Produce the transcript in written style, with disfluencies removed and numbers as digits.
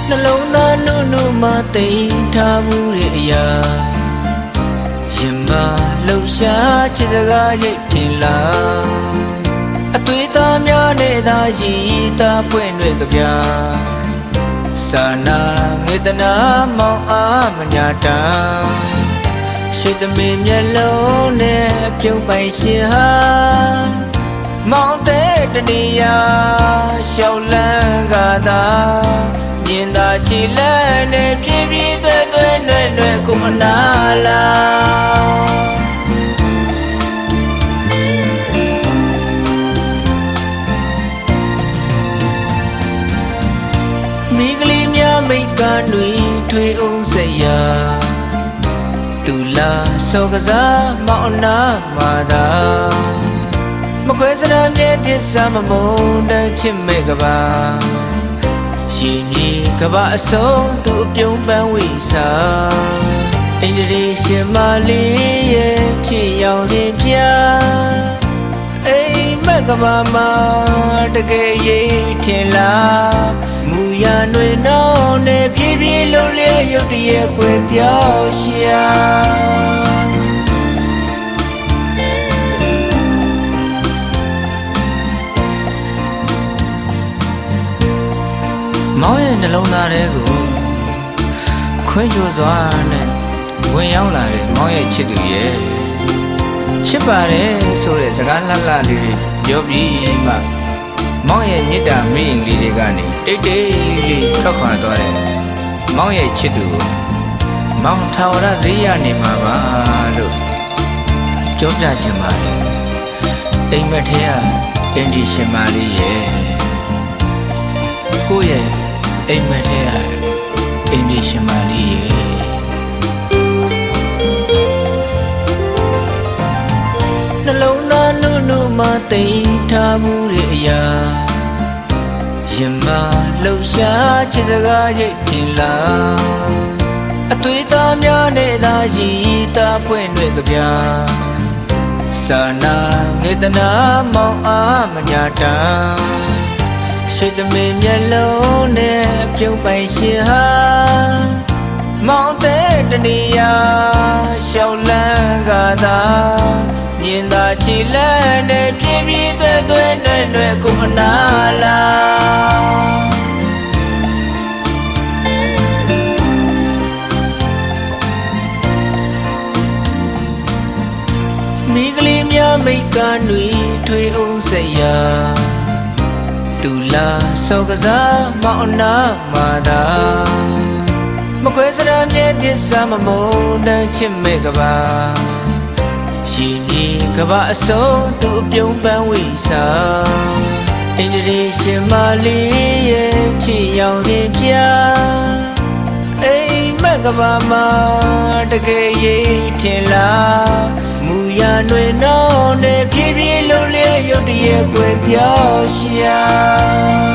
နှလုံးသားနုနုမှတိမ်ထားမှုရဲ့အရာရင်မလှုပ်ရှားချစ်စကားရိတ်ထင်လားအသွေးသားများနဲ့သာရည်သားပွင့်တွေ့ကြပြစာနာငေတနာမောင်အားမညာတမ်းရှိသမီးမျက်လုံးနဲ့ပြုံးပိုင်ရှင်ဟာမောင်တဲ့တနေရာရှောက်လန်းကသာမြင်သာချီလန်းနဲ့ဖြည်းဖြည်းသွဲသွဲလွယ်လွယ်ကိုအနာလာမိကလေးများမိတ်ကနွေထွေးအောင်စရာသူလာစောကစားမောင်နာမာသာမခွဲစရမြဲတစ္ဆာမမုန်းတချစ်မဲ့ကပါရှင်ကြီးကဘာအဆုံးသူအပြုံးပန်းဝိစာအင်းဒီရှင်မလေးရဲ့ချစ်ရောင်စဉ်ပြအိမ်မက်ကဘာမှာတကယ်ရေးထင်လားမူရနွေနောင်းနဲ့ဖြည်းဖြည်းလုံးလေးရုတ်တရက်ကွယ်ပြောင်းရှာမောင်ရဲ့နှလုံးသားထဲကိုခွင်းချိုစွာနဲ့ဝင်ရောက်လာတဲ့မောင်ရဲ့ချစ်သူရဲ့ချစ်ပါတယ်ဆိုတဲ့စကားလှလှလေးတွေပြောပြီးမှမောင်ရဲ့မေတ္တာမိရင်လေးတွေကနေတိတ်တိတ်လေးထွက်ခွာသွားတယ်မောင်ရဲ့ချစ်သူကိုမောင်ထာဝရသီးရနေမှာပါလို့ပြောပြချင်ပါတယ်အိမ်မက်ထဲကအင်ဒီရှင်မာလေးရဲ့ကိုယ့်ရဲ့အိမ်မက်ထဲကအင်ဒီရှင်မာလေးရဲ့နှလုံးသားနုနုမှတိမ်ထားမှုရဲ့အရာရင်မလှုပ်ရှားချစ်စကားရိတ်ထင်လားအသွေးသားများနဲ့သာရည်သားပွင့်တွေ့ကြပြစာနာငေတနာမောင်အားမညာတမ်းရှိသမီးမျက်လုံးနဲ့ပြုံးပိုင်ရှင်ဟာမောင်တဲ့တနေရာရှောက်လန်းကသာမြင်သာချီလန်းနဲ့ဖြည်းဖြည်းသွဲသွဲလွယ်လွယ်ကိုအနာလာမိကလေးများမိတ်ကနွေထွေးအောင်စရာသူလာစောကစားမောင်နာမာသာမခွဲစရမြဲတစ္ဆာမမုန်းတချစ်မဲ့ကပါရှင်ကြီးကဘာအဆုံးသူအပြုံးပန်းဝိစာအင်းဒီရှင်မလေးရဲ့ချစ်ရောင်စဉ်ပြအိမ်မက်ကဘာမှာတကယ်ရေးထင်လားမူရနွေနောင်းနဲ့ဖြည်းဖြည်းလုံးလေးရုတ်တရက်ကွယ်ပြောင်းရှာ